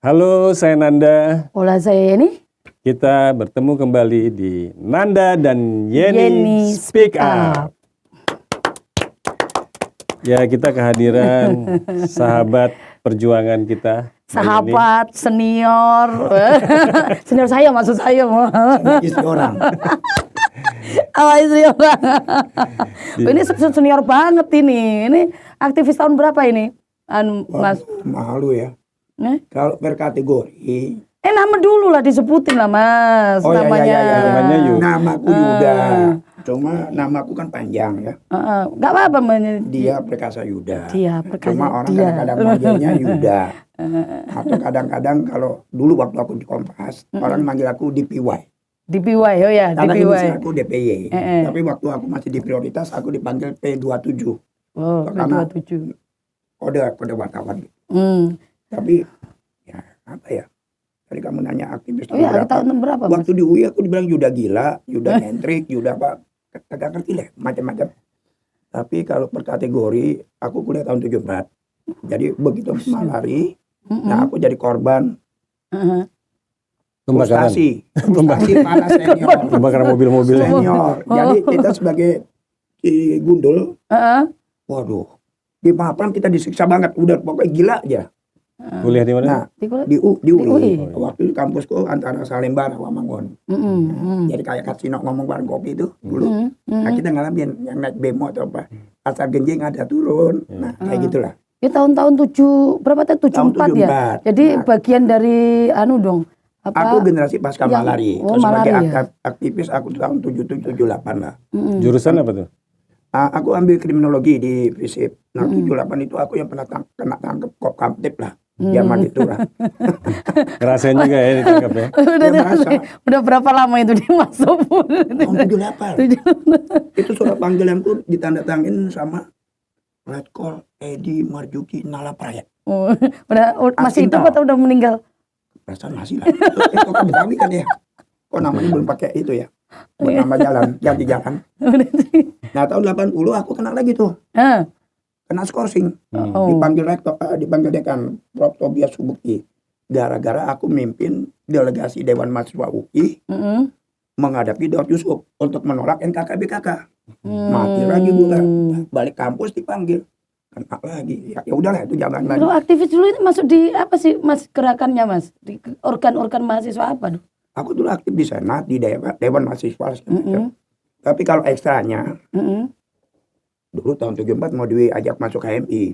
Halo, saya Nanda. Olah saya ini Kita bertemu kembali di Nanda dan Yeni Yeni Speak Up. Ya, kita kehadiran sahabat perjuangan kita. sahabat senior. Senior saya maksud saya. Istri orang. Oh, istri orang. Ini senior banget ini. Ini aktivis tahun berapa ini? Mas. Malu ya. Kalau per kategori. Nama dulu lah disebutin lah Mas. Oh namanya. ya. Namanya Yuda. Namaku Yuda. Cuma namaku kan panjang ya. Gak apa-apa. Dia Perkasa Yuda. Dia Perkasa. Cuma orang kadang-kadang manggilnya Yuda. Atau kadang-kadang kalau dulu waktu aku di Kompas, orang manggil aku DPY. DPY, oh ya, Karena DPY. inisial aku DPY. Tapi waktu aku masih di prioritas, aku dipanggil P27. Oh, Karena P27. kode wartawan. Tapi ya apa ya? Tadi kamu nanya aktivis Oh ya, tahun berapa? Waktu di UI aku dibilang Yuda gila, Yuda nyentrik, Yuda apa? Kagak ngerti deh, macam-macam. Tapi kalau per kategori, aku kuliah tahun 74. Jadi begitu malari, nah aku jadi korban Pembakaran. frustasi para senior. Pembakaran mobil-mobil. Senior. Jadi kita sebagai gundul, waduh, di papan kita disiksa banget, udah pokoknya gila aja. Kuliah di mana? Nah, di UI. Waktu di kampusku antara Salemba sama Mangun. Jadi kayak kasino ngomong bareng kopi itu dulu. Nah kita ngalamin yang naik bemo atau apa. Pasar genjing ada turun. Nah kayak gitulah. Ini tahun-tahun berapa tuh? 74 ya? Jadi bagian dari dong. Aku generasi pasca malari. Oh, Sebagai malari ya? aktivis aku tahun 77-78 lah. Jurusan apa tuh? Aku ambil kriminologi di FISIP. Nah 78 itu aku yang pernah kena tangkep kop kamtip lah. Zaman itu lah. Ngerasain juga ya ditangkap ya? Udah berapa lama itu dia masuk? Tahun 78. Itu surat panggilanku ditandatangin sama Letkol Edi Marjuki Nalapraya. Masih hidup atau udah meninggal? Perasaan masih lah. Itu kan Betawi kan ya. Kok namanya belum pakai itu ya. Buat nama jalan, ganti jalan. Nah tahun 80 aku kena lagi tuh. Kena skorsing. Dipanggil rektor, dipanggil dekan Prof. Tobias Subukti. Gara-gara aku mimpin delegasi Dewan Mahasiswa UI menghadapi Daud Yusuf untuk menolak NKKBKK. Mati lagi gue, balik kampus dipanggil. Kena lagi. Ya udahlah itu jangan lagi. Kalau aktivis dulu ini masuk di apa sih Mas gerakannya Mas? Di organ-organ mahasiswa apa tuh? Aku dulu aktif di Senat, di Dewan Mahasiswa. Tapi kalau ekstranya, dulu tahun 74 mau diajak masuk HMI.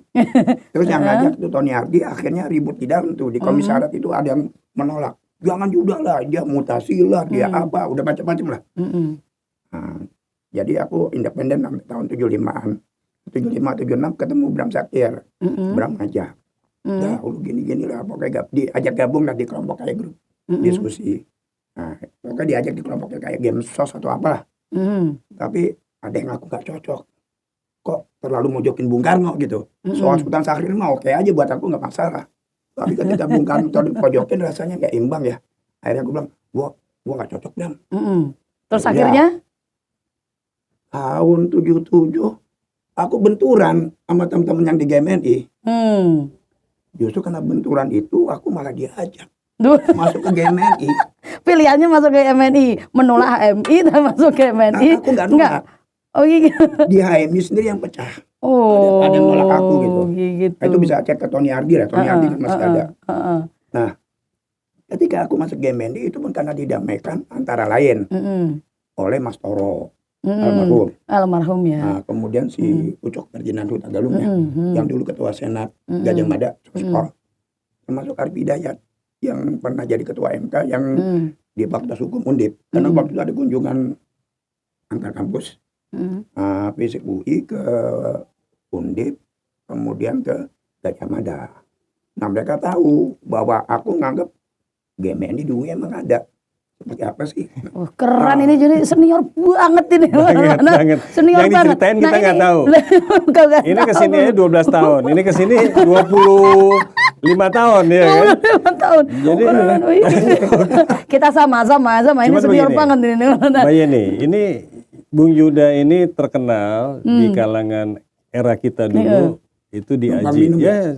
Terus yang ngajak itu Tony Hardy, akhirnya ribut di dalam tuh. Di komisariat itu ada yang menolak. Jangan juga lah, dia mutasi lah, dia apa, udah macam-macam lah. Nah, jadi aku independen sampai tahun 75-an. 75-76 ketemu Bram Sakir. Bram ngajak. Nah, gini-gini lah, pokoknya diajak gabung lah di kelompok kayak grup. Diskusi. Nah, pokoknya diajak di kelompok kayak game sos atau apalah. Tapi ada yang aku gak cocok. Kok terlalu mojokin Bung Karno gitu. Soal Sultan Syahrir mah oke aja buat aku gak masalah. Tapi ketika Bung Karno dipojokin rasanya gak imbang ya. Akhirnya aku bilang, gua gak cocok Bram. Terus akhirnya? Tahun 77 aku benturan sama teman-teman yang di GMNI. Justru karena benturan itu aku malah diajak masuk ke GMNI. Pilihannya masuk ke MNI, menolak HMI dan masuk ke MNI. Aku nggak nolak. Oh iya. Di HMI sendiri yang pecah. Oh. Ada yang nolak aku gitu. Gitu. Nah, itu bisa cek ke Tony Hardy lah. Tony Hardy kan masih ada. Nah, ketika aku masuk GMNI itu pun karena didamaikan antara lain oleh Mas Toro. Almarhum ya. Nah, kemudian si Ucok Ferdinand Huta Galung ya, yang dulu ketua Senat Gajah Mada, termasuk Arif Hidayat yang pernah jadi ketua MK yang di Fakultas Hukum Undip. Karena waktu itu ada kunjungan antar kampus, FISIP UI ke Undip, kemudian ke Gajah Mada. Nah mereka tahu bahwa aku nganggap GMNI di UI emang ada. Seperti apa sih? Oh, keren ini jadi senior banget ini. Banget. Senior yang banget. diceritain kita nggak tahu. Ini kesini aja 12 tahun. Ini kesini 25 tahun ya kan? 25 tahun. Jadi kita sama ini senior banget ini. Mbak Yeni, ini Bung Yuda ini terkenal di kalangan era kita dulu itu di Aji. Ya,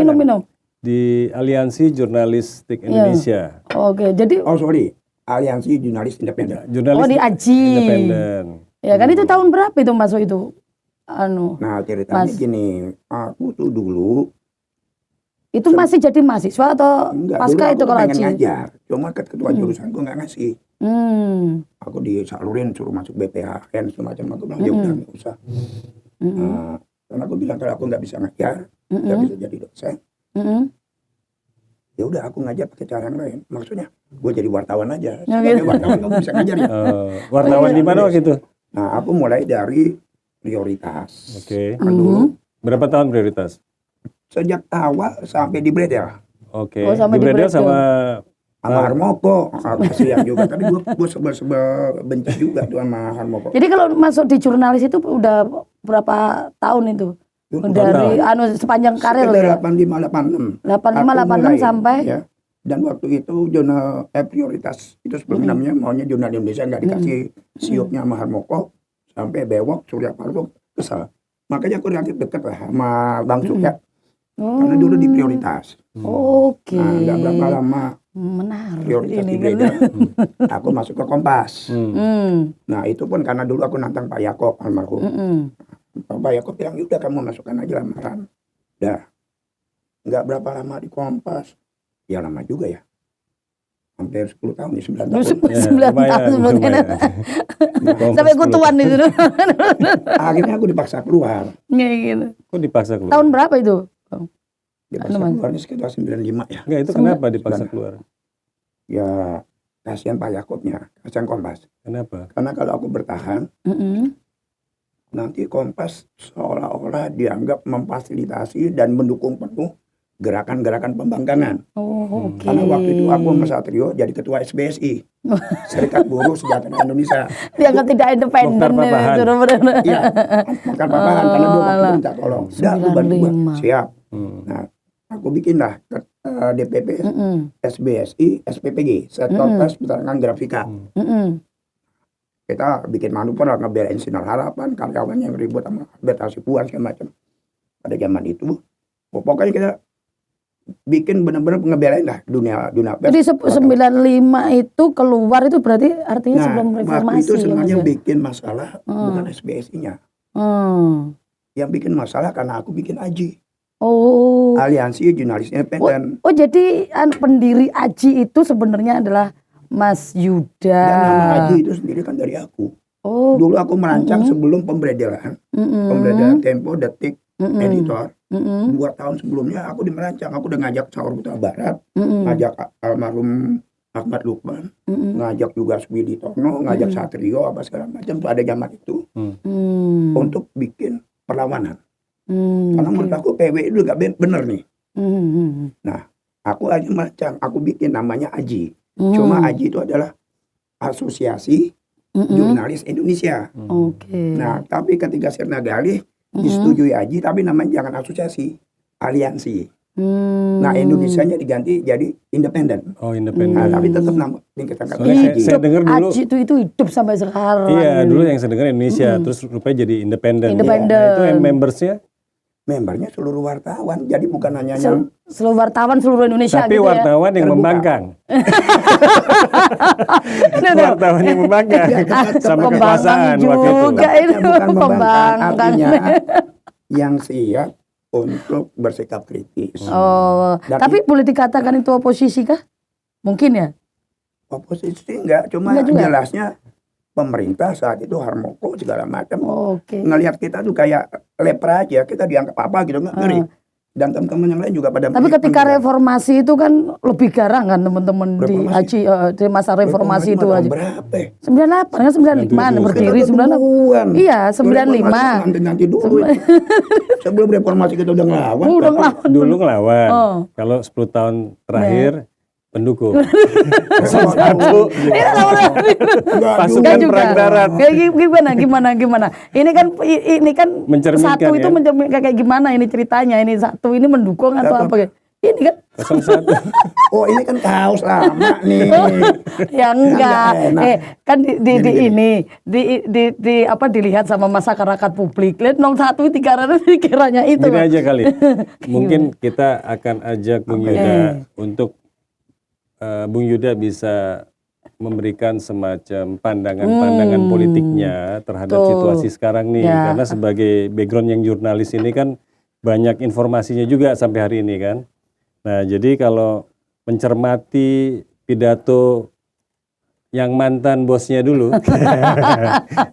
minum. Di Aliansi Jurnalistik Iya. Indonesia. Oke, jadi Oh sorry, Aliansi Jurnalis Independen. Jurnalis di AJI. Independen. Ya kan itu tahun berapa itu masuk itu? Nah ceritanya Mas. gini, aku tuh dulu Itu masih jadi mahasiswa atau enggak, pasca dulu itu aku kalau pengen AJI? ngajar, cuma ketua jurusanku nggak ngasih. Aku disalurin suruh masuk BPHN semacam, aku bilang ya udah nggak usah. Karena aku bilang kalau aku nggak bisa ngajar, nggak bisa jadi dosen, ya udah aku ngajar pakai cara yang lain. Maksudnya gue jadi wartawan aja. Ya, Sebagai gitu. wartawan kamu bisa ngajar ya. Wartawan di mana waktu itu? Nah aku mulai dari prioritas. Oke. Kan dulu Berapa tahun prioritas? sejak awal sampai di Bredel. Oke. Oh, sampai Di di Bredel Bredel. sama Sama Harmoko, kasihan juga. Tapi gue sebel benci juga tuh sama Harmoko. Jadi kalau masuk di jurnalis itu udah berapa tahun itu? Dari sepanjang karir ya? 8586. 85, Aku 86 mulai, sampai? ya. Dan waktu itu jurnal prioritas itu sebelum namanya maunya jurnal Indonesia nggak dikasih siupnya sama Harmoko sampai bewok Surya Paloh kesal. Makanya aku relatif deket lah sama Bang Surya karena dulu di prioritas. Oke. Nah nggak berapa lama Menarik prioritas ini di kan. Bredel, aku masuk ke Kompas. Nah itu pun karena dulu aku nantang Pak Yakob almarhum. Pak Yakob bilang udah kamu masukkan aja lamaran. Dah nggak berapa lama di Kompas. Ya lama juga ya. Hampir 10 tahun nih, 9 tahun. 9 tahun sebelumnya. Sampai kutuan itu. Akhirnya aku dipaksa keluar. Nggak gitu. Kok dipaksa keluar? Tahun berapa itu? Dipaksa keluarnya sekitar 95 ya. Enggak, itu kenapa dipaksa keluar? Ya kasihan Pak Yakobnya, kasihan Kompas. Kenapa? Karena kalau aku bertahan, nanti Kompas seolah-olah dianggap memfasilitasi dan mendukung penuh gerakan-gerakan pembangkangan. Oh, oke. Karena waktu itu aku sama Satrio jadi ketua SBSI, Serikat Buruh Sejahtera Indonesia. Dianggap tidak independen. Mokhtar Papahan. Itu benar-benar. Iya, Mokhtar Papahan karena dia waktu itu minta tolong. Dah, lu bantu gua. 95. Siap. Nah, aku bikinlah DPP SBSI SPPG, Sektor Pers Peternakan Grafika. Kita bikin manuver lah, ngebelain Sinar Harapan, karyawan yang ribut sama Albert Hasibuan segala macam. Pada zaman itu, pokoknya kita bikin benar-benar ngebelain lah dunia pers. Jadi 95 itu keluar itu berarti artinya sebelum reformasi. Waktu itu ya, sebenarnya Mas, ya? bikin masalah bukan SBSI-nya. Yang bikin masalah karena aku bikin AJI. Oh. Aliansi Jurnalis Independen. Oh, jadi pendiri AJI itu sebenarnya adalah Mas Yuda. Dan nama AJI itu sendiri kan dari aku. Oh. Dulu aku merancang sebelum pemberedelan. Pemberedelan Tempo, Detik, Editor. 2 tahun sebelumnya aku merancang. Aku udah ngajak Sahur Putra Barat, ngajak almarhum Ahmad Lukman, ngajak juga Swidi Tono, ngajak Satrio, apa segala macam. Pada zaman itu untuk bikin perlawanan. Karena menurut aku PW itu gak bener nih. Nah, aku aja merancang, aku bikin namanya AJI. Cuma AJI itu adalah Asosiasi Jurnalis Indonesia. Oke. Nah, tapi ketika Sirna Galih disetujui AJI, tapi namanya jangan asosiasi, aliansi. Nah, Indonesianya diganti jadi independen. Oh, independen. Nah, tapi tetap nama tingkatan Soalnya AJI. saya dengar dulu. AJI itu hidup sampai sekarang. Iya, dulu yang saya dengar Indonesia, terus rupanya jadi independen. Independen. Nah, itu yang membersnya. Membernya seluruh wartawan, jadi bukan hanya yang Seluruh wartawan seluruh Indonesia Tapi gitu ya. wartawan yang Terbuka. membangkang. Wartawan yang membangkang. Sama kekuasaan waktu itu. juga itu. bukan membangkang, Pembangkang. artinya yang siap untuk bersikap kritis. Oh, Dan tapi boleh dikatakan itu oposisi kah? Mungkin ya. Oposisi enggak, cuma Enggak juga? jelasnya pemerintah saat itu Harmoko segala macam Oke. ngelihat kita tuh kayak lepra aja, kita dianggap apa gitu, nggak ngeri. Dan teman-teman yang lain juga pada Tapi ketika mengira. reformasi itu kan lebih garang kan teman-teman di Reformasi. AJI di masa reformasi itu tahun aja. berapa ya? 98 kan 95 berdiri 98. Iya, 95. Nanti dulu itu. Sebelum reformasi kita udah ngelawan. Udah ngelawan. Dulu ngelawan. Oh. Kalau 10 tahun terakhir pendukung. Satu. Iya, Pasukan Enggak juga. perang darat. Kayak gimana? Ini kan Mencerminkan satu itu ya. mencerminkan kayak gimana ini ceritanya. Ini satu ini mendukung atau apa? Ini kan 01. Oh ini kan kaos lama nih. ya enggak. enak. Kan di apa dilihat sama masyarakat publik. Lihat 01 dikiranya itu. Gini aja kali. Mungkin kita akan ajak Bung Yuda untuk Bung Yuda bisa memberikan semacam pandangan-pandangan politiknya terhadap Betul. situasi sekarang nih. Ya. Karena sebagai background yang jurnalis ini kan banyak informasinya juga sampai hari ini kan. Nah jadi kalau mencermati pidato yang mantan bosnya dulu,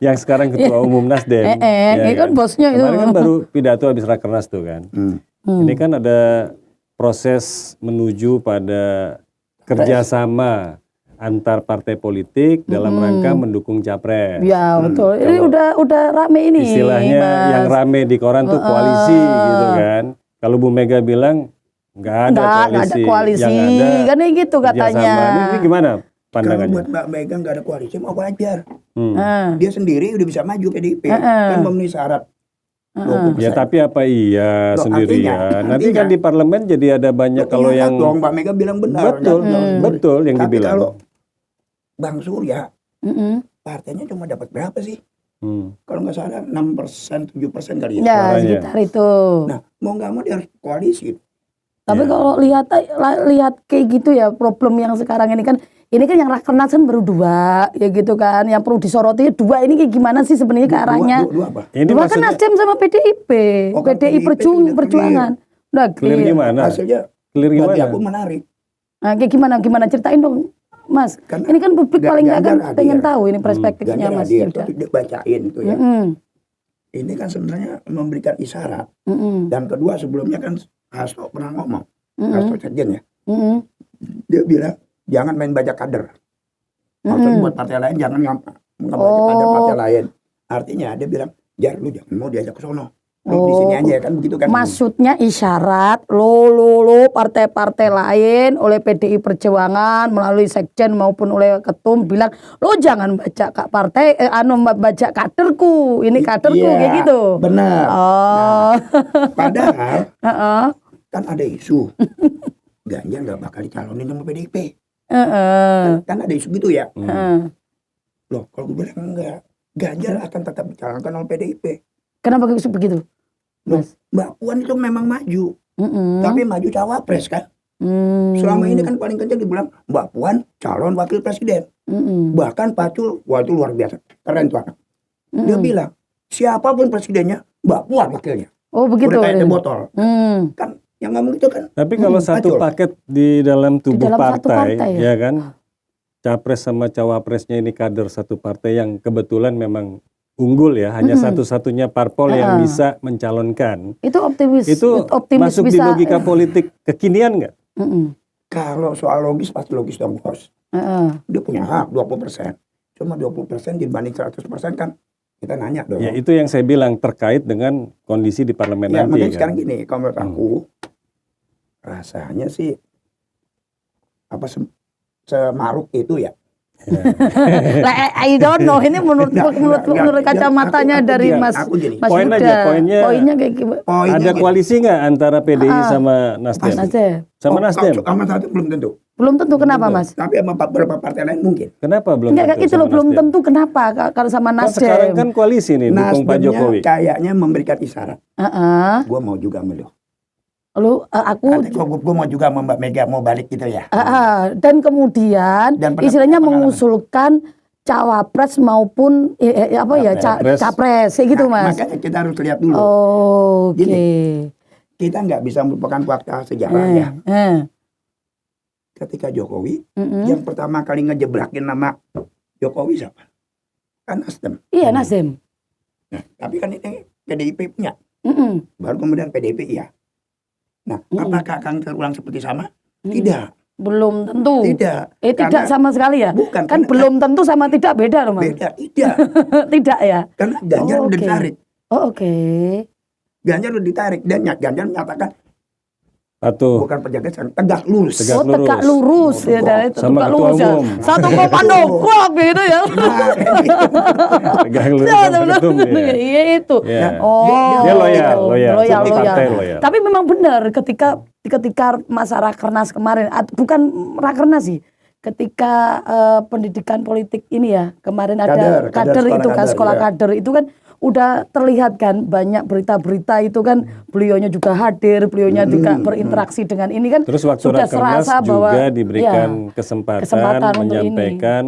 yang sekarang ketua umum Nasdem, ini kan bosnya itu. kemarin kan baru pidato habis rakernas tuh kan. Ini kan ada proses menuju pada kerjasama antar partai politik dalam rangka mendukung capres. Ya betul. Ini udah rame ini. Istilahnya Mas. yang rame di koran tuh koalisi gitu kan. Kalau Bu Mega bilang nggak ada koalisi, yang ada kan gitu katanya. Ini gimana Kalau pandangannya? buat Mbak Mega nggak ada koalisi mau wajar. Ah. Dia sendiri udah bisa maju PDIP. Kan memenuhi syarat 20%. Ya tapi apa iya Loh, sendirian? Nanti kan artinya- di parlemen jadi ada banyak kalau Iya, yang dong, Mbak Mega bilang benar. betul, betul yang Tapi dibilang. kalau Bang Surya Mm-mm. partainya cuma dapat berapa sih? Hmm. Kalau nggak salah 6%, 7% kali ya. Ya suaranya. sekitar itu. Nah, mau nggak mau dia harus koalisi. Tapi Ya. kalau lihat kayak gitu ya problem yang sekarang ini kan yang rakernas kan baru 2 ya gitu kan. Yang perlu disoroti 2 ini kayak gimana sih sebenarnya ke arahnya? Dua apa? Ini 2 kan maksudnya Nasdem sama PDIP. Oh, kan PDI PDIP udah Perjuangan. Udah clear clear. gimana? Hasilnya Clear bagi gimana? aku menarik. Nah, kayak gimana ceritain dong, Mas. Karena Ini kan publik paling nggak kan Ganjar pengen hadir. tahu ini perspektifnya Ganjar Mas hadir, Yuda. tapi dia bacain itu ya. Mm-mm. Ini kan sebenarnya memberikan isyarat. Mm-mm. Dan kedua sebelumnya kan Hasto pernah ngomong, Mm-mm. Hasto Sekjen ya. Mm-mm. Dia bilang jangan main baca kader. Maksudnya buat partai lain jangan ngebaca kader partai lain. Artinya dia bilang, Jar lu jangan mau diajak ke sono. Lu di sini aja kan begitu kan. Maksudnya isyarat lo partai-partai lain oleh PDI Perjuangan melalui sekjen maupun oleh ketum bilang lo jangan baca kak partai baca kaderku ini kaderku Iya, kayak gitu. Benar. Oh. Padahal Heeh. kan ada isu Ganjar nggak bakal dicalonin sama PDIP. Heeh. Kan ada isu gitu ya. Heeh. Loh kalau gue bilang enggak, Ganjar akan tetap dicalonkan oleh PDIP. Kenapa begitu? Loh, Mas. Mbak Puan itu memang maju, Mm-mm. tapi maju cawapres kan. Selama ini kan paling kencang dibilang Mbak Puan calon wakil presiden. Mm-mm. Bahkan Pacul, wah itu luar biasa, keren tuh anak. Dia Mm-mm. bilang siapapun presidennya, Mbak Puan wakilnya. Oh begitu. Udah kayak teh botol. Mm. Kan yang ngomong itu kan. Tapi kalau satu Pacul. paket di dalam tubuh dalam satu partai, partai, ya kan, capres sama cawapresnya ini kader satu partai yang kebetulan memang unggul ya, hanya satu-satunya parpol yang bisa mencalonkan. Itu optimis. Itu optimis masuk di bisa. logika politik kekinian nggak? Mm-mm. Kalau soal logis pasti logis dong bos. Heeh. Dia punya hak 20%. Cuma 20% dibanding 100% kan kita nanya dong. Ya itu yang saya bilang terkait dengan kondisi di parlemen Ya, nanti. makanya Kan? sekarang gini, kalau menurut aku rasanya sih apa semaruk itu ya. Lah, I don't know. Ini menurut kacamatanya aku dari gini, Mas aku gini. Mas Poin Yuda. aja, poinnya kayak gimana? Poinnya Ada gini. koalisi nggak antara PDI sama Nasdem? Nasdem. Sama Oh, Nasdem? Sama satu belum tentu. Belum tentu kenapa Mas? Tapi sama beberapa partai lain mungkin. Kenapa belum Enggak, tentu itu sama loh belum Nasdem? tentu kenapa kalau sama Kan Nasdem. sekarang kan koalisi nih dukung Pak Jokowi. Kayaknya memberikan isyarat. Heeh. Gue mau juga sama lu. Lu aku Gue mau juga sama Mbak Mega mau balik gitu ya. dan kemudian Dan istilahnya pengalaman. mengusulkan cawapres maupun capres kayak gitu Mas. Makanya kita harus lihat dulu. Oke. Kita nggak bisa melupakan fakta sejarah ya. Ketika Jokowi, yang pertama kali ngejebrakin nama Jokowi siapa? Kan Nasdem. Iya Nasdem. Nah, tapi kan ini PDIP punya. Mm-mm. Baru kemudian PDIP iya. Nah, apakah akan terulang seperti sama? Tidak. Belum tentu. Tidak. Tidak sama sekali ya. Bukan. Kan karena- belum tentu sama tidak beda loh Mas. Beda. Tidak. Tidak ya. Karena Ganjar Oh, udah oke. ditarik. Oh oke. Ganjar udah ditarik. Dan Ganjar menyatakan Patuh. bukan pejabat, tegak lurus. Tegak Oh, tegak lurus. lurus ya, dan itu Sama tegak ketua lurus ya. umum. Satu komando kuat gitu ya. Tegak lurus Ya, sama ketum dia. Iya itu. Ya. Oh, Dia loyal, loyal, loyal. loyal. Partai loyal. Tapi memang benar ketika masa Rakernas kemarin, bukan Rakernas sih, ketika pendidikan politik ini ya kemarin ada kader sekolah itu kan, kader, sekolah ya. kader itu kan udah terlihat kan banyak berita-berita itu kan beliaunya juga hadir, beliaunya juga berinteraksi dengan ini kan. Terus waktu sudah Rakernas serasa bahwa juga diberikan ya, kesempatan untuk ini. menyampaikan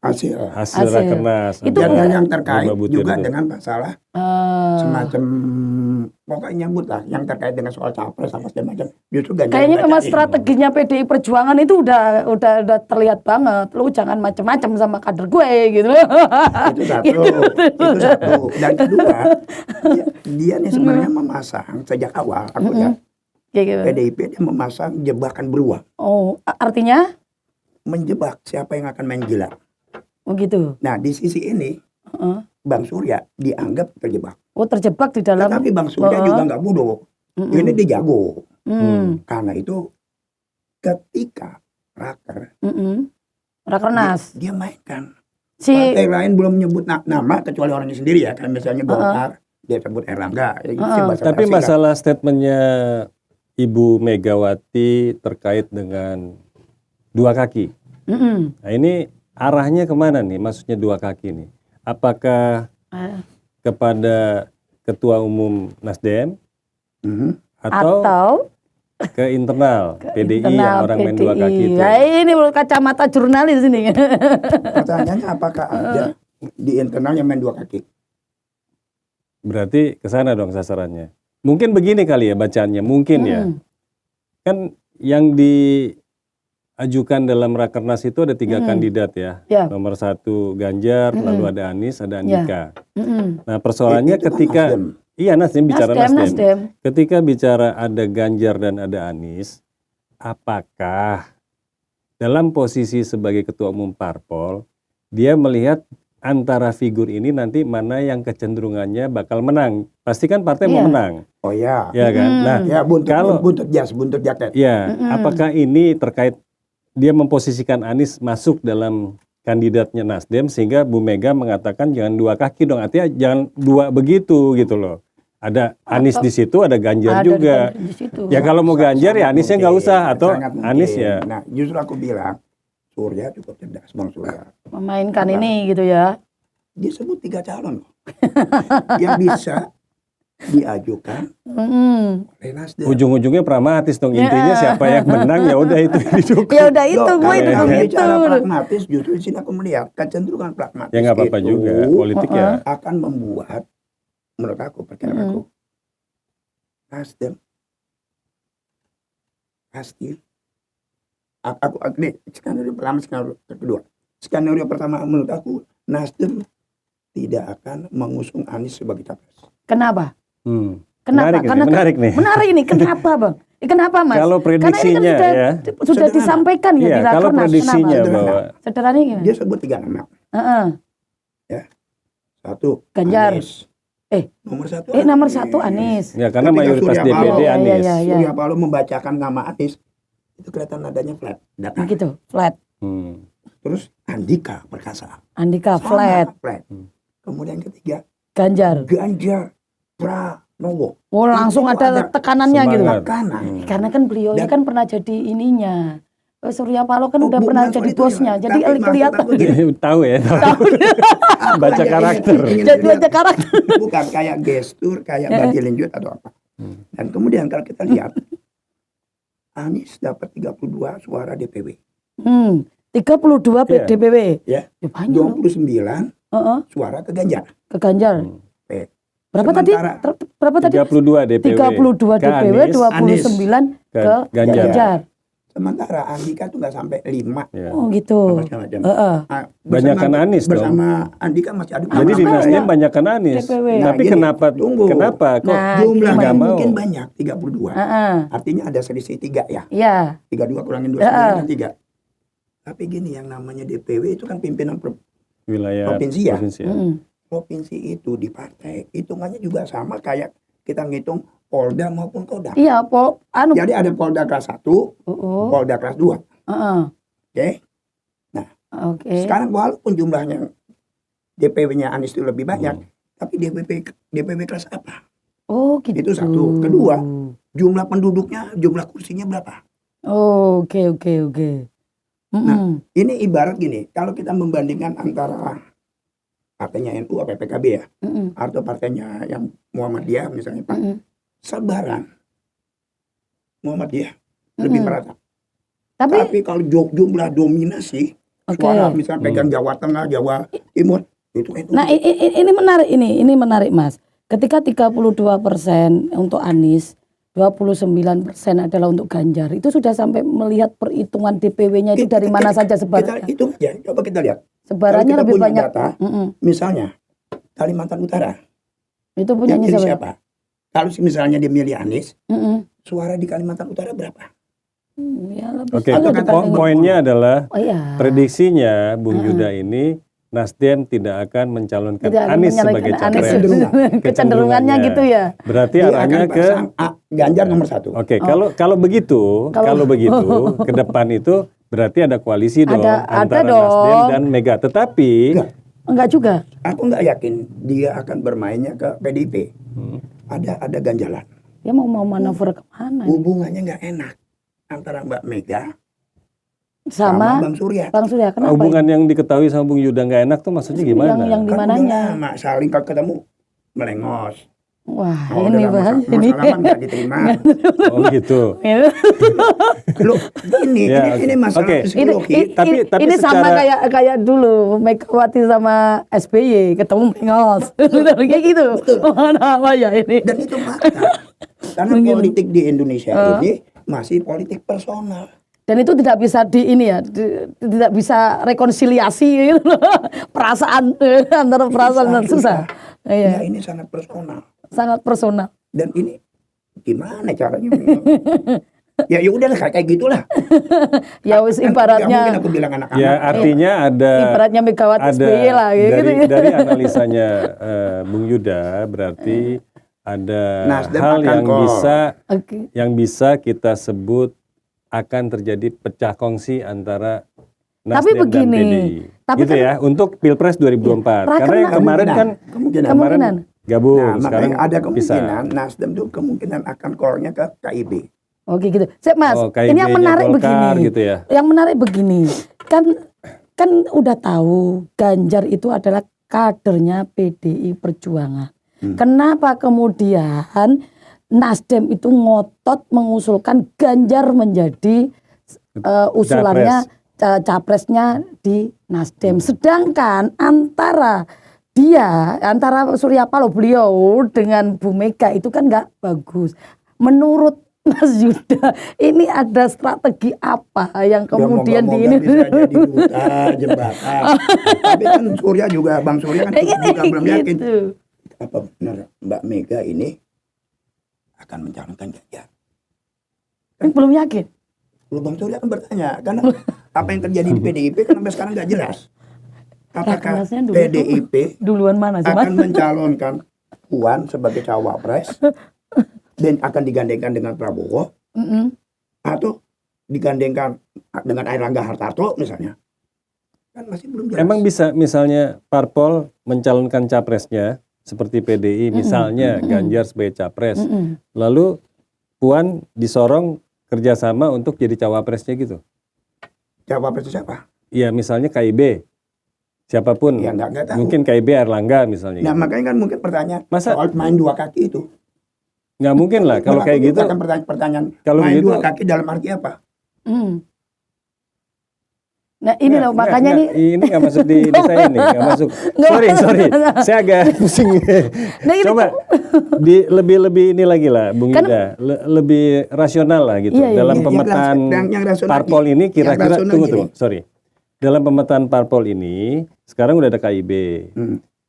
Hasil. hasil Rakernas. Itu Dan Ada yang terkait dua butir juga itu. dengan masalah semacam pokoknya nyambut lah yang terkait dengan soal capres sama segala macam. Justru Ganjar Kayaknya memang bacain. strateginya PDI Perjuangan itu udah terlihat banget. Lu jangan macam-macam sama kader gue gitu. Itu satu, itu satu. Dan kedua, dia nih sebenarnya memasang sejak awal, aku lihat Kayak gitu. PDIP dia memasang jebakan beruang, Oh, artinya menjebak siapa yang akan main gila. begitu. Nah di sisi ini Heeh. Bang Surya dianggap terjebak, Oh, terjebak di dalam. tetapi Bang Surya juga nggak bodoh. Ini dia jago. Karena itu ketika raker Rakernas. dia mainkan. Si Partai lain belum menyebut nama kecuali orangnya sendiri ya, kan misalnya Golkar dia sebut Erlangga. Ya, itu sih bahasa Tapi basi, kan. masalah statementnya Ibu Megawati terkait dengan dua kaki. Nah ini arahnya kemana nih? Maksudnya dua kaki nih? Apakah kepada Ketua Umum Nasdem Mhm. atau ke internal PDI yang internal orang main dua kaki itu? Nah, ini kacamata jurnalis ini. Pertanyaannya apakah ada di internal yang main dua kaki? Berarti ke sana dong sasarannya. Mungkin begini kali ya bacaannya, mungkin ya. Kan yang diajukan dalam Rakernas itu ada 3 kandidat ya. Ya. Nomor 1 Ganjar, lalu ada Anies, ada Andika. Nah persoalannya Itu kan ketika Nasdem. iya Nasdem bicara Nasdem. Nasdem. Ketika bicara ada Ganjar dan ada Anies, apakah dalam posisi sebagai ketua umum parpol dia melihat antara figur ini nanti mana yang kecenderungannya bakal menang? Pasti kan partai mau menang, Oh ya. ya kan? Nah, Ya kalau buntut jaket. ya, apakah ini terkait dia memposisikan Anies masuk dalam kandidatnya Nasdem sehingga Bu Mega mengatakan jangan dua kaki dong, artinya jangan dua begitu gitu loh. Ada Anies di situ, ada Ganjar Ada juga. di situ. Ya kalau mau Ganjar ya Aniesnya nggak Mungkin, usah atau sangat mungkin. Anies ya. Nah justru aku bilang Surya cukup cerdas, Bang Surya. Memainkan ini gitu ya. Dia sebut 3 calon loh. yang bisa diajukan oleh Nasdem. Ujung-ujungnya pragmatis dong, intinya siapa yang menang ya udah itu yang didukung. Ya udah itu Loh, gue kalau dukung yang itu. bicara pragmatis justru di sini aku melihat kecenderungan pragmatis Ya nggak apa-apa itu juga, politik ya. akan membuat menurut aku perkara aku Nasdem pasti aku nih skenario pertama, skenario kedua. Skenario pertama menurut aku Nasdem tidak akan mengusung Anies sebagai capres. Kenapa? Menarik Kenapa? ini, Karena menarik nih. Menarik ini. Kenapa, Bang? Kenapa, Mas? Kalau prediksinya Karena ini kan ya. sudah Sederhana. disampaikan ya Iya, di kalau Rakernas. prediksinya Kenapa? bahwa Sederhananya gimana? Dia sebut 3 nama. Heeh. Satu Ganjar. Anies. Nomor Nomor 1 satu Anies. ya karena Ketika mayoritas Surya DPD Paloh- Anies. Iya. Surya Paloh membacakan nama Anies itu kelihatan nadanya flat. Datar. Begitu, flat. Terus Andika Perkasa. Andika Sama, flat. Kemudian ketiga Ganjar. Ganjar Pranowo. Oh, langsung Itu ada tekanannya gitu. semangat. Tekanan. Karena kan beliau ini Dan- kan pernah jadi ininya. Surya Paloh kan Oh, udah bukan pernah soal jadi itu ya. bosnya. Jadi Tapi maksud kelihatan. aku gini, Tahu ya, tahu. aku Baca hanya karakter. ingin Jadi lihat, baca karakter. bukan kayak gestur, kayak body language atau apa. Dan kemudian kalau kita lihat Anies dapat 32 suara DPW. 32 Iya. DPW. Ya. Ya banyak. 29 Heeh, suara ke Ganjar. ke Ganjar. Eh, Berapa tadi? Sementara- Berapa tadi? 32 DPW. 32 Ke DPW, Anies, 29 ke ke Ganjar. Ganjar. Sementara Andika tuh nggak sampai 5. Ya. Oh gitu. Apa segala macam. Heeh. Banyakan Anies dong. bersama Andika masih ada. Jadi di Sama Nasdem ya. banyakkan Anies. DPW. Tapi Nah, gini, kenapa tunggu. kenapa kok Nah, Jumlahnya nggak mau? mungkin banyak 32. Heeh. Artinya ada selisih 3 ya. Iya. 32 kurangin 29 kan 3. Tapi gini yang namanya DPW itu kan pimpinan Wilayah provinsi ya. provinsi ya. Mm-mm. Provinsi itu di partai hitungannya juga sama kayak kita ngitung Polda maupun Kodam. Iya, Jadi ada Polda kelas 1, Polda kelas 2. Oke. Nah, sekarang walaupun jumlahnya DPW-nya Anies itu lebih banyak, tapi DPW kelas apa? Oh, gitu. Itu satu. Kedua, jumlah penduduknya, jumlah kursinya berapa? Oh, oke. Nah, ini ibarat gini, kalau kita membandingkan antara partainya NU atau PKB ya, atau partainya yang Muhammadiyah misalnya Pak, sebaran Muhammadiyah lebih merata. Tapi kalau jumlah dominasi suara misalnya pegang Jawa Tengah, Jawa Timur itu NU. Nah, ini menarik Mas. Ketika 32% untuk Anies, 29% adalah untuk Ganjar. Itu sudah sampai melihat perhitungan DPW-nya itu dari mana saja sebarannya. Kita hitung aja, coba kita lihat. Sebarannya lebih punya banyak. Data, misalnya Kalimantan Utara. Itu punya siapa? Kalau misalnya dia milih Anies, suara di Kalimantan Utara berapa? Oke, poinnya adalah iya. prediksinya Bung Yuda ini Nasdem tidak akan mencalonkan Anies sebagai capres. Kecenderungannya gitu ya. Berarti Dia arahnya akan ke Ganjar nomor 1. Oke, kalau begitu ke depan itu berarti ada koalisi dong antara Nasdem dan Mega. Tetapi enggak juga. Aku nggak yakin dia akan bermainnya ke PDIP. Ada ganjalan. Dia mau manuver kemana? Hubungannya nggak enak antara Mbak Mega sama Bang Surya. Bang Surya, kenapa? hubungan yang diketahui sama Bung Yuda nggak enak tuh maksudnya gimana? Yang di mananya? Kan saling kalau ketemu melengos. Wah, ini bahas ini. Masalah nggak diterima. Oh gitu. Loh, ini masalah psikologi. Tapi ini sama kayak dulu Megawati sama SBY ketemu melengos. Kayak gitu. Mana ya ini? Dan itu fakta. Karena politik di Indonesia ini masih politik personal. Dan itu tidak bisa tidak bisa rekonsiliasi perasaan antara perasaan dan susah. Ya, ini sangat personal. Sangat personal. Dan ini gimana caranya? Ya udahlah kayak gitulah. Ya wis ibaratnya. Aku bilang anak-anak. Ya artinya ada. Ibaratnya Megawati SBY lah. Dari analisanya Bung Yuda berarti ada hal yang bisa kita sebut akan terjadi pecah kongsi antara Nasdem dan PDI. Gitu ya untuk Pilpres 2024. Karena yang kemarin kan kemungkinan gabung. Nah, sekarang ada kemungkinan Nasdem tuh kemungkinan akan call-nya ke KIB. Oke gitu. Mas, KIB ini yang menarik begini. Gitu ya. Yang menarik begini. Kan udah tahu Ganjar itu adalah kadernya PDI Perjuangan. Kenapa kemudian Nasdem itu ngotot mengusulkan Ganjar menjadi usulannya capresnya di Nasdem. Sedangkan antara Surya Paloh beliau dengan Bu Mega itu kan nggak bagus. Menurut Mas Yuda, ini ada strategi apa yang kemudian di ini? Bisa jadi duta jembatan. Tapi kan Bang Surya kan juga belum yakin. Apa benar Mbak Mega ini akan mencalonkan Ganjar? Belum yakin. Bang Surya kan bertanya, karena apa yang terjadi di PDIP kan sampai sekarang nggak jelas. Apakah PDIP duluan mana sih, Mas? akan mencalonkan Puan sebagai cawapres dan akan digandengkan dengan Prabowo, atau digandengkan dengan Airlangga Hartarto misalnya? Kan masih belum jelas. Emang bisa misalnya parpol mencalonkan capresnya seperti PDI misalnya Ganjar sebagai capres, lalu Puan disorong kerjasama untuk jadi cawapresnya gitu? Cawapres itu siapa? Iya misalnya KIB. Siapapun, Ya, nggak tahu. mungkin KIB Airlangga misalnya. Nah gitu. makanya kan mungkin pertanyaan Masa soal main dua kaki itu. nggak mungkin lah kalau kayak gitu. Akan pertanyaan Kalau main begitu, dua kaki dalam arti apa? Nah ini loh makanya ini nggak masuk di saya ini, nggak masuk. Sorry, saya agak pusing. Nah, ini Coba lebih ini lagi lah, Bung Yuda, lebih rasional lah gitu. Dalam pemetaan parpol ini kira-kira tunggu, sorry. Dalam pemetaan parpol ini sekarang udah ada KIB.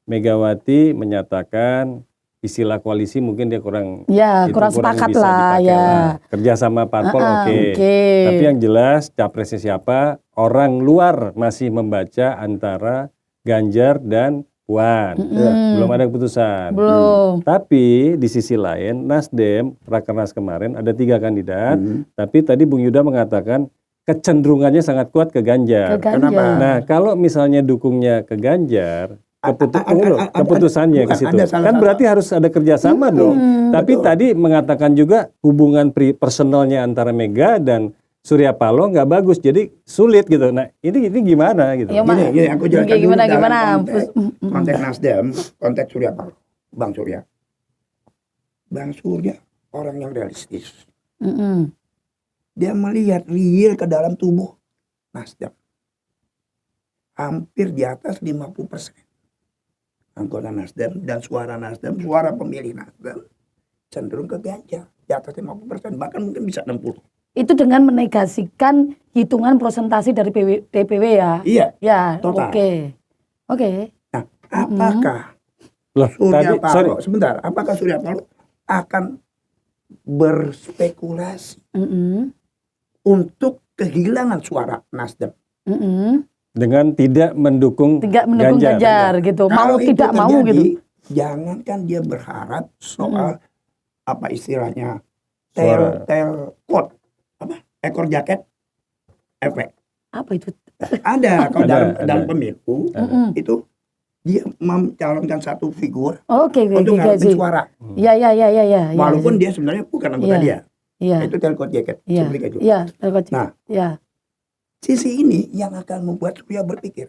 Megawati menyatakan istilah koalisi mungkin dia kurang sepakat bisa lah dipakai ya. Kerjasama parpol oke. Tapi yang jelas capresnya siapa, orang luar masih membaca antara Ganjar dan Puan. Belum ada keputusan. Belum. Tapi di sisi lain Nasdem Rakernas kemarin ada 3 kandidat, tapi tadi Bung Yuda mengatakan kecenderungannya sangat kuat ke Ganjar. Ke Ganjar. Kenapa? Nah, kalau misalnya dukungnya ke Ganjar, keputusannya ke bukan, situ. ada salah Kan satu. berarti harus ada kerjasama dong. Tapi Betul. tadi mengatakan juga hubungan personalnya antara Mega dan Surya Paloh nggak bagus, jadi sulit gitu. Nah, ini gimana gitu? Ya, Mak. Gini, aku jelaskan dulu Gimana, dalam gimana? konteks Nasdem, konteks Surya Paloh, Bang Surya. Bang Surya orang yang realistis. Dia melihat real ke dalam tubuh Nasdem. Hampir di atas 50% anggota Nasdem dan suara Nasdem, suara pemilih Nasdem cenderung ke Ganjar di atas 50%, bahkan mungkin bisa 60%. Itu dengan menegasikan hitungan prosentasi dari DPW ya. Iya. Ya, Total. Oke. Nah, apakah Loh, Surya tadi, Paloh, sebentar, apakah Surya Paloh akan berspekulasi untuk kehilangan suara Nasdem? dengan tidak mendukung Tidak mendukung Ganjar gitu. Mau Kalau itu tidak mau terjadi, gitu. jangankan dia berharap soal apa istilahnya Suara. coat, apa ekor jaket efek. Apa itu? Ada kalau Ada. dalam pemilu itu dia mencalonkan satu figur Oke, untuk ngarepin suara, Ya. walaupun dia sebenarnya bukan anggota dia. Iya. Itu coat jaket. Iya. seperti itu. Iya, Nah. ya. Sisi ini yang akan membuat Surya berpikir.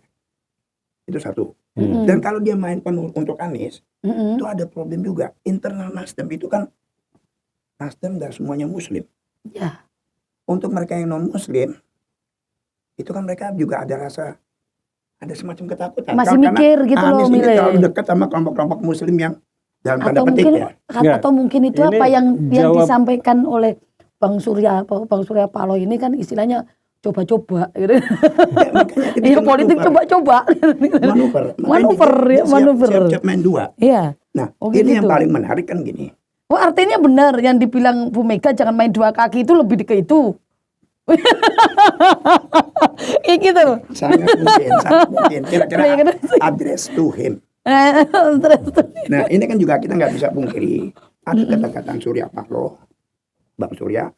Itu satu. Dan kalau dia main penuh untuk Anies, itu ada problem juga. Internal Nasdem itu kan, Nasdem gak semuanya Muslim. Ya. Untuk mereka yang non-Muslim, itu kan mereka juga ada rasa, ada semacam ketakutan. Masih Karena mikir gitu loh, Anies ini Mile. terlalu dekat sama kelompok-kelompok Muslim yang dalam tanda Atau petik mungkin ya. Nggak. atau mungkin itu Ini apa yang jawab- disampaikan oleh Bang Surya Paloh ini kan istilahnya coba-coba gitu. Ya, makanya kita Iya, politik manuver. coba-coba. Manuver. Makanya Manuver, dia ya, manuver. Siap-siap main dua. Iya. Nah, Oh, ini yang gitu. paling menarik kan gini. Oh, artinya benar yang dibilang Bu Mega jangan main 2 kaki itu lebih ke itu. Kayak gitu. Sangat mungkin. Kira-kira Iya, kan? address to him. Terus. Nah, ini kan juga kita nggak bisa pungkiri. Ada kedekatan Surya Paloh, Bang Surya,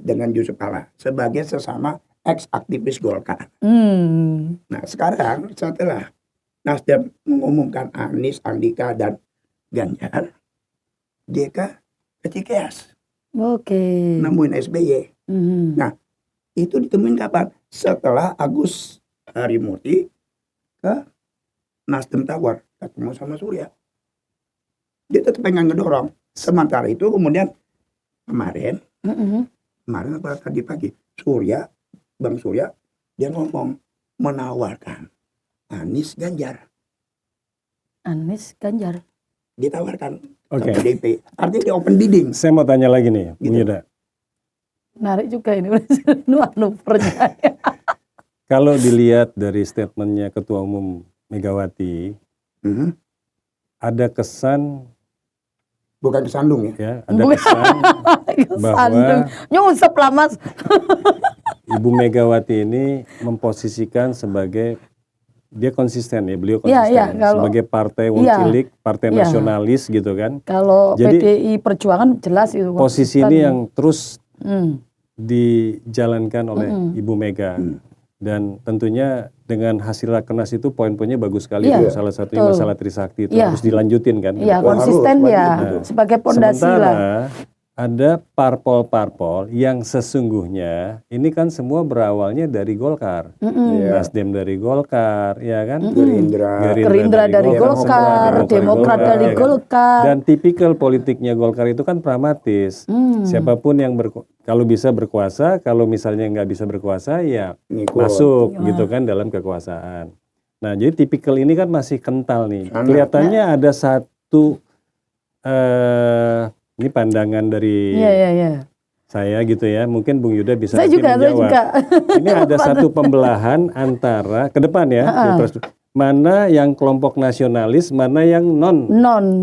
dengan Yusuf Kala sebagai sesama ex-aktivis Golkar. Nah, sekarang setelah Nasdem mengumumkan Anies, Andika, dan Ganjar, dia ke Cikeas, Oke. nemuin SBY. Nah, itu ditemuin kapan? Setelah Agus Harimurti ke Nasdem Tower, ketemu sama Surya. Dia tetap pengen ngedorong. Sementara itu kemudian kemarin apa tadi pagi, Bang Surya, dia ngomong menawarkan Anies Ganjar. Anies Ganjar. Ditawarkan Oke. ke PDIP. Artinya di open bidding. Saya mau tanya lagi nih, Bung Gitu. Yuda. Menarik juga ini manuvernya. Kalau dilihat dari statementnya Ketua Umum Megawati, Mhm. ada kesan Bukan kesandung ya. ya, ada Bukan. kesan Sandung. Nyusep lah Mas. Ibu Megawati ini memposisikan sebagai dia konsisten ya, beliau Iya, konsisten iya, kalau- sebagai partai wong iya, cilik, partai iya. nasionalis gitu kan. Kalau Jadi, PDI Perjuangan jelas itu. Posisi konsisten. ini yang terus Hmm. dijalankan oleh Ibu Mega. Dan tentunya dengan hasil rakernas itu poin-poinnya bagus sekali. Iya, tuh. Salah satunya betul. masalah Trisakti itu Iya. harus dilanjutin kan. Iya, Wah, konsisten harus, ya wajib. sebagai pondasi Sementara lah. ada parpol-parpol yang sesungguhnya ini kan semua berawalnya dari Golkar. Iya. Nasdem dari Golkar, ya kan? Gerindra dari Golkar, Demokrat dari ya kan? Golkar. Dan tipikal politiknya Golkar itu kan pragmatis. Siapapun yang kalau bisa berkuasa, kalau misalnya nggak bisa berkuasa ya Ngikut. masuk gitu kan dalam kekuasaan. Nah, jadi tipikal ini kan masih kental nih. Sangat. Kelihatannya ada satu ini pandangan dari Iya. saya gitu ya. Mungkin Bung Yuda bisa Saya nanti juga. Ini ada satu pembelahan antara ke depan ya, Pilpres. Mana yang kelompok nasionalis, mana yang non.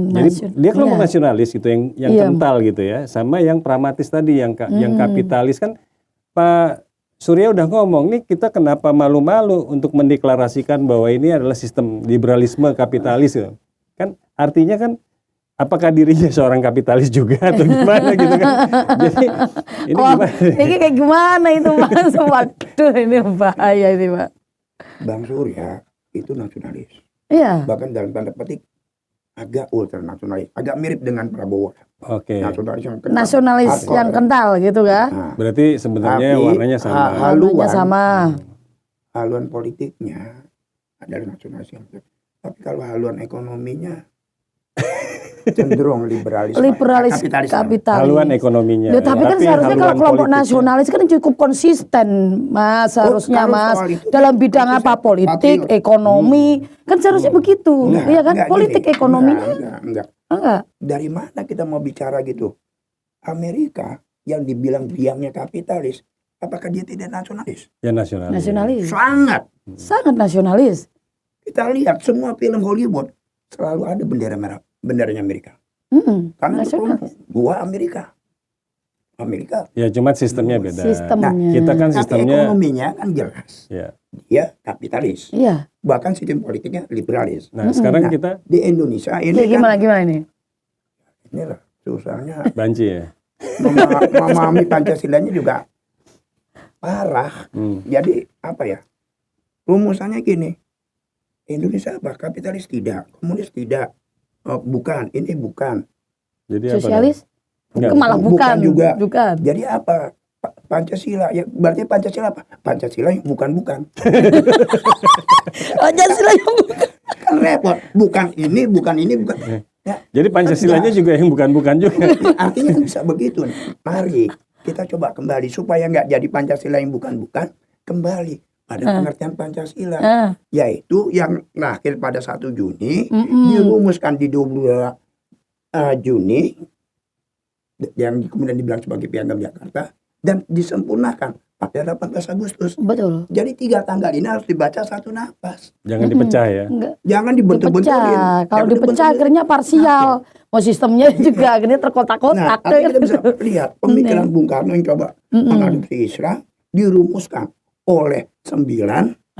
Jadi dia kelompok nasionalis gitu yang Iya. kental gitu ya, sama yang pragmatis tadi yang kapitalis kan Pak Surya udah ngomong nih, kita kenapa malu-malu untuk mendeklarasikan bahwa ini adalah sistem liberalisme kapitalis ya. Kan artinya kan apakah dirinya seorang kapitalis juga atau gimana gitu kan. Jadi ini Wah, gimana? ini kayak gimana itu Mas? Waduh, ini bahaya ini Pak. Bang Surya itu nasionalis. Iya. Bahkan dalam tanda petik agak ultranasionalis, agak mirip dengan Prabowo. Oke. Nasionalis yang kental. Nasionalis Hardcore. yang kental gitu kan? Nah, Berarti sebenarnya Tapi, warnanya sama. Warnanya sama. haluan politiknya adalah nasionalis yang kental. Tapi kalau haluan ekonominya cenderung liberalis, Liberalis kapitalis. kapitalis. Haluan ekonominya. Ya, tapi kan seharusnya kalau haluan kelompok politiknya. nasionalis kan cukup konsisten, Mas. Harusnya kalau Mas soal itu dalam bidang konsisten. apa? Politik, Patriot. ekonomi, kan seharusnya begitu, iya kan? Politik, gini. ekonominya Enggak. enggak. Dari mana kita mau bicara gitu? Amerika yang dibilang biangnya kapitalis, apakah dia tidak nasionalis? Ya nasionalis. Nasionalis, Sangat. sangat nasionalis. Kita lihat semua film Hollywood selalu ada bendera merah, benderanya Amerika. Karena itu Nasionalis. gua Amerika. Amerika. Ya cuma sistemnya beda. Sistemnya. Kita kan Tapi sistemnya ekonominya kan jelas. ya. Dia kapitalis. Iya. Bahkan sistem politiknya liberalis. Nah, sekarang Nah, kita di Indonesia ini Ya, gimana kan gimana ini? inilah susahnya banci ya. memahami Pancasilanya juga parah. Jadi apa ya? Rumusannya gini. Indonesia apa? Kapitalis tidak, komunis tidak. Oh, bukan, ini bukan. Jadi apa? Sosialis? Enggak, Malah bukan. bukan juga. Bukan. Jadi apa? Pancasila ya berarti Pancasila apa? Pancasila yang bukan. Pancasila yang bukan. Kan repot. Bukan ini, bukan. Ya, Jadi Pancasilanya juga yang bukan-bukan juga. artinya kan bisa begitu. Mari kita coba kembali supaya nggak jadi Pancasila yang bukan. Kembali pada pengertian Pancasila, yaitu yang lahir pada 1 Juni, dirumuskan di 22 Juni, yang kemudian dibilang sebagai Piagam Jakarta, dan disempurnakan pada 18 Agustus. Betul. Jadi 3 tanggal ini harus dibaca satu nafas. Jangan dipecah ya. Enggak. Jangan dibentur-benturin. Dipecah. Kalau Jangan dipecah dibentur-benturin. akhirnya parsial. Mau sistemnya juga akhirnya terkotak-kotak. Nah, tapi kita bisa lihat pemikiran Bung Karno yang coba mengadopsi Islam dirumuskan oleh 9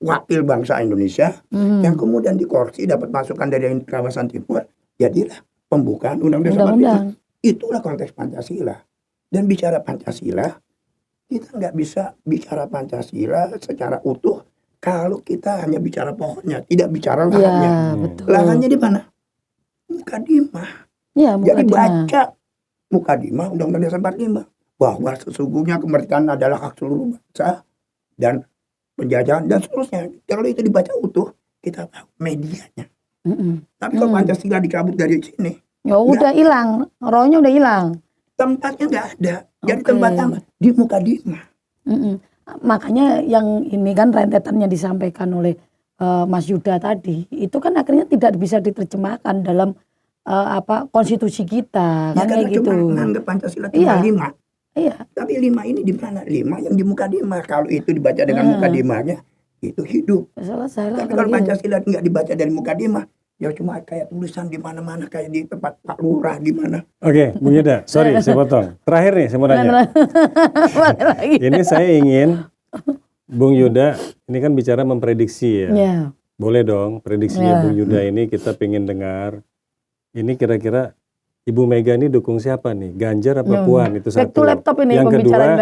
wakil bangsa Indonesia yang kemudian dikorupsi dapat masukan dari kawasan timur, jadilah pembukaan Undang-Undang 45. Itulah konteks Pancasila. Dan bicara Pancasila, kita nggak bisa bicara Pancasila secara utuh kalau kita hanya bicara pohonnya, tidak bicara lahannya. Iya, betul. Lahannya di mana? Mukadimah. Iya, Jadi mukadimah. baca Mukadimah Undang-Undang Dasar 45 bahwa sesungguhnya kemerdekaan adalah hak seluruh bangsa dan penjajahan dan seterusnya. Kalau itu dibaca utuh, kita tahu medianya. Tapi kalau Pancasila dicabut dari sini, Ya udah hilang, rohnya udah hilang. tempatnya nggak ada. Jadi Oke. tempatnya apa? Di Mukadimah. Makanya yang ini kan rentetannya disampaikan oleh Mas Yuda tadi, itu kan akhirnya tidak bisa diterjemahkan dalam konstitusi kita, Ya kan karena kayak gitu. cuma menganggap Pancasila cuma Iya. 5. Iya, Tapi 5 ini di mana? 5 yang di Mukadimah. Kalau itu dibaca dengan Mukadimahnya, itu hidup. selesai lah. Tapi kalau kalau gitu. Pancasila nggak dibaca dari Mukadimah, ya cuma kayak tulisan di mana-mana, kayak di tempat Pak Lurah di mana. Oke, Bung Yuda, sorry saya potong. Terakhir nih saya mau nanya. Balik lagi. Ini saya ingin Bung Yuda, ini kan bicara memprediksi ya. Ya. Boleh dong prediksinya Ya. Bung Yuda ini kita pengen dengar. Ini kira-kira Ibu Mega ini dukung siapa nih? Ganjar apa Puan? Itu Back satu. to laptop ini Yang kedua, pembicaraan.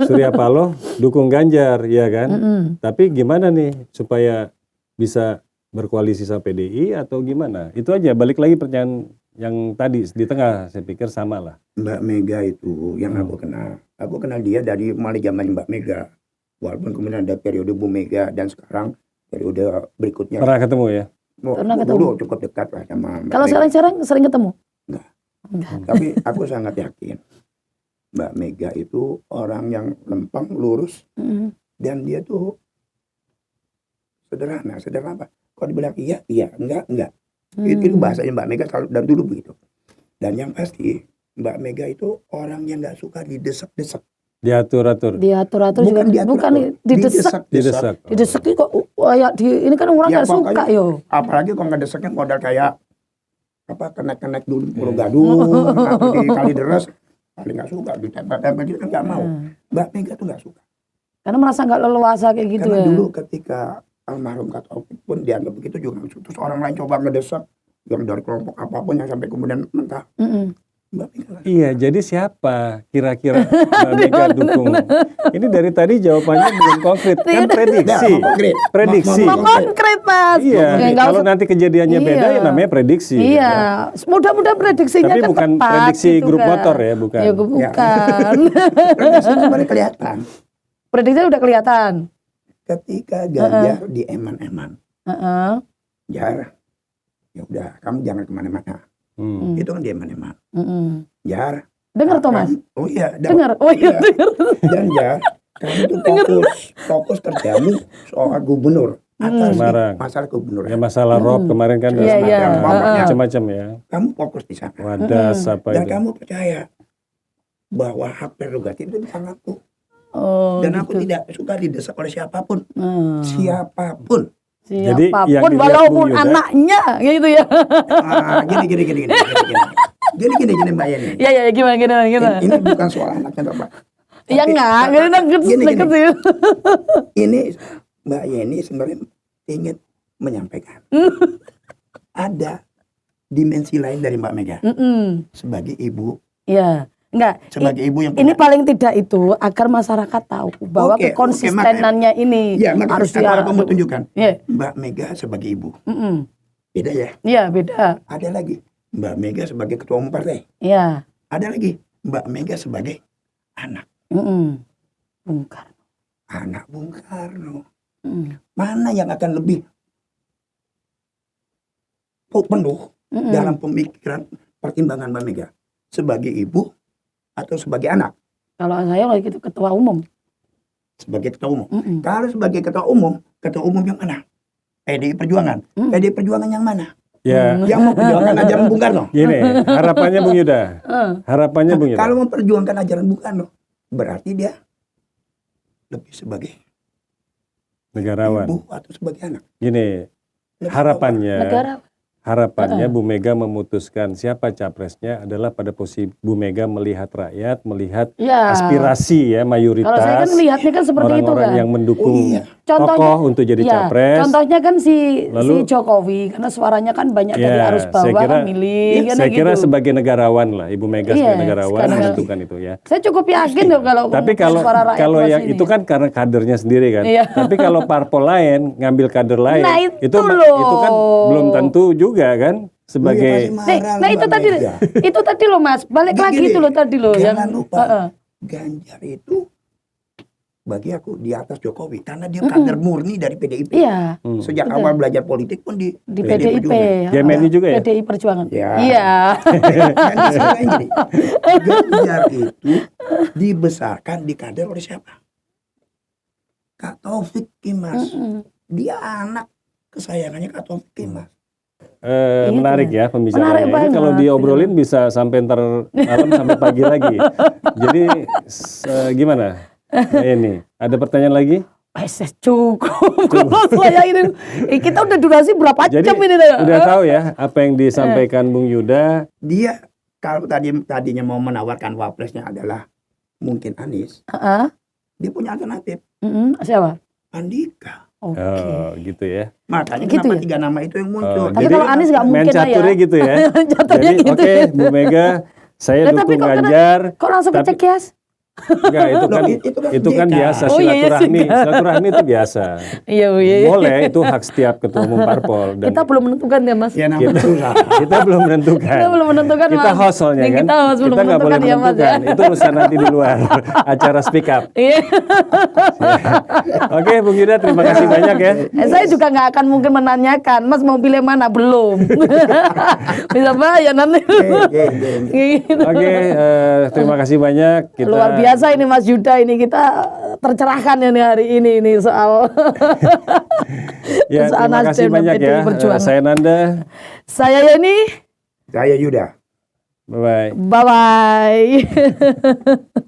Surya Paloh dukung Ganjar, ya kan? Tapi gimana nih supaya bisa berkoalisi sama PDI atau gimana? Itu aja, balik lagi pertanyaan yang tadi di tengah, saya pikir sama lah. Mbak Mega itu yang aku kenal. Aku kenal dia dari mulai zaman Mbak Mega. Walaupun kemudian ada periode Bu Mega dan sekarang periode berikutnya. Pernah ketemu ya? Pernah ketemu. Dulu cukup dekat lah sama Mbak Kalau Mega. sekarang sering ketemu? Enggak. Tapi aku sangat yakin Mbak Mega itu orang yang lempeng, lurus, dan dia tuh sederhana apa? Kalau dibilang iya, enggak. Itu bahasanya Mbak Mega kalau dari dulu begitu. Dan yang pasti Mbak Mega itu orang yang nggak suka didesak-desak. Diatur-atur. Diatur-atur juga bukan didesak. Didesak. Didesak ini kok ini kan orang Ya, nggak suka pokoknya, yo. Apalagi kalau nggak deseknya modal kayak kenek-kenek dulu di Pulau Gadung atau di Kalideres, paling nggak suka ditempel-tempel gitu kan nggak mau. Mbak Mega tuh nggak suka. Karena merasa nggak leluasa kayak gitu Karena ya. dulu ketika almarhum Kak Taufik pun dianggap begitu juga. Terus orang lain coba ngedesak yang dari kelompok apapun yang sampai kemudian mentah. Mm-mm. Mbak Mega. Iya, jadi siapa kira-kira Mbak Mega dukung? Ini dari tadi jawabannya belum konkret, kan prediksi. Nah, konkret. Prediksi. Mau konkret Mas. Iya, Ya, nggak kalau usah- nanti kejadiannya beda Iya. ya namanya prediksi. Iya, mudah-mudahan prediksinya Tapi kan bukan tepat prediksi gitu grup kan. motor ya, bukan. Ya, bukan. Prediksinya baru kelihatan. Prediksinya udah kelihatan. Ketika Ganjar di eman-eman. Heeh. Jar, ya udah kamu jangan kemana-mana. Hmm. Itu kan di eman-eman. Mm-mm. Jar. Dengar Thomas. Oh iya. Dengar. Oh iya, dengar. Dan Jar, kamu tuh fokus kerjamu soal gubernur. Atas Semarang. masalah gubernur. Ya masalah rob kemarin kan Iya, iya. macam-macam ya. Kamu fokus di sana. Wadas apa Dan itu. kamu percaya bahwa hak prerogatif itu di tanganku. Oh, Dan aku gitu. tidak suka didesak oleh siapapun. Hmm. Siapapun. Jadi yang Siapapun dilihat walaupun Bung Yuda- anaknya gitu ya. Gini Mbak Yeni. Ya ya gimana. Ini bukan soal anaknya Pak. Ya Tapi- enggak deket Gini. ya. Ini Mbak Yeni sebenarnya ingin menyampaikan ada dimensi lain dari Mbak Mega Mm-mm. sebagai ibu, Ya, enggak. sebagai ibu yang Ini punya- paling tidak itu agar masyarakat tahu bahwa Oke, kekonsistenannya ini ya makanya harus aku mau tunjukkan Iya. Mbak Mega sebagai ibu Mm-mm. beda ya. Iya, beda. Ada lagi Mbak Mega sebagai ketua umum partai, Iya. ada lagi Mbak Mega sebagai anak Mm-mm. Bung Karno. anak Bung Karno. Mm-mm. Mana yang akan lebih penuh Mm-mm. dalam pemikiran pertimbangan Mbak Mega sebagai ibu atau sebagai anak? Kalau saya lagi itu ketua umum. Sebagai ketua umum. Mm-mm. Kalau sebagai ketua umum yang mana? PDI Perjuangan. PDI Perjuangan yang mana? Ya, Yang memperjuangkan ajaran Bung Karno. gini, harapannya Bung Yuda. Harapannya Bung Yuda. Kalau memperjuangkan ajaran Bung Karno, berarti dia lebih sebagai Negarawan. ibu atau sebagai anak. Gini, Lebih Negara. harapannya Bu Mega memutuskan siapa capresnya adalah pada posisi Bu Mega melihat rakyat, melihat Ya. aspirasi ya mayoritas Kalau saya kan melihatnya kan seperti itu orang-orang kan. yang mendukung Oh, iya. tokoh untuk jadi ya, capres. Contohnya kan si Lalu- Jokowi karena suaranya kan banyak dari Ya, arus bawah saya kira- kan milih kan Saya kira gitu. sebagai negarawan lah, Ibu Mega Iya, sebagai negarawan sekarang- menentukan itu ya. Saya cukup yakin loh kalau Tapi kalau suara rakyat kalau luas yang ini. itu kan karena kadernya sendiri kan. Iya. Tapi kalau parpol lain ngambil kader lain, Nah, itu itu loh. kan belum tentu juga kan sebagai Iya, pasti Nih, marah nah lah itu Mbak tadi Mega. itu tadi loh Mas, balik Gini, lagi itu loh tadi loh jangan yang lupa. Heeh. Ganjar itu bagi aku di atas Jokowi karena dia kader murni dari PDIP. Iya, Sejak betul. awal belajar politik pun di di PDIP. Perjuangan. GMNI juga ya? PDI Perjuangan. Ya. Iya. Yang disangkain gini, Ganjar itu dibesarkan di kader oleh siapa? Kak Taufik Kimas. Dia anak kesayangannya Kak Taufik Kimas. Menarik ya Menarik pembicaraannya. Ini banget. kalau diobrolin bisa sampai ntar malam sampai pagi lagi. Jadi gimana? Ini ada pertanyaan lagi? Cukup. Kalau saya ini kita udah durasi berapa Jadi jam ini? Dah? udah tahu ya apa yang disampaikan Bung Yuda. Dia kalau tadinya mau menawarkan wapresnya adalah mungkin Anies, Heeh. dia punya alternatif Siapa? Andika. Oke. Oh, gitu ya. Makanya Gitu kenapa ya? 3 nama itu yang muncul. Tapi kalau Anies nggak main mungkin lah ya. caturnya gitu ya. Caturnya Jadi gitu oke ya. Bu Mega, saya Lah, tapi dukung kok Ganjar. Kok langsung Tapi- kecekias? Enggak, itu kan Loh, itu kan JK. biasa Oh, iya, iya, silaturahmi. JK. Silaturahmi itu biasa. Iya, iya. Boleh, itu hak setiap ketua umum parpol dan Kita belum menentukan ya Mas. Ya namanya susah. kita belum menentukan. Kita belum menentukan, Kita Mas. host soalnya Nih, kan. kita host belum nggak boleh menentukan ya, Mas, ya. menentukan. Itu urusan nanti di luar acara speak up. Iya. Oke, Bung Yuda, terima kasih banyak ya. Saya juga nggak akan mungkin menanyakan, Mas mau pilih mana belum? Bisa bahaya nanti. Gitu. Oke, terima kasih banyak. Kita Luar biasa ini Mas Yuda ini kita tercerahkan ini hari ini soal Ya, soal terima kasih Nasdem dan banyak PDI ya. Perjuangan. Saya Nanda. Saya ini Saya Yuda. Bye bye. bye bye.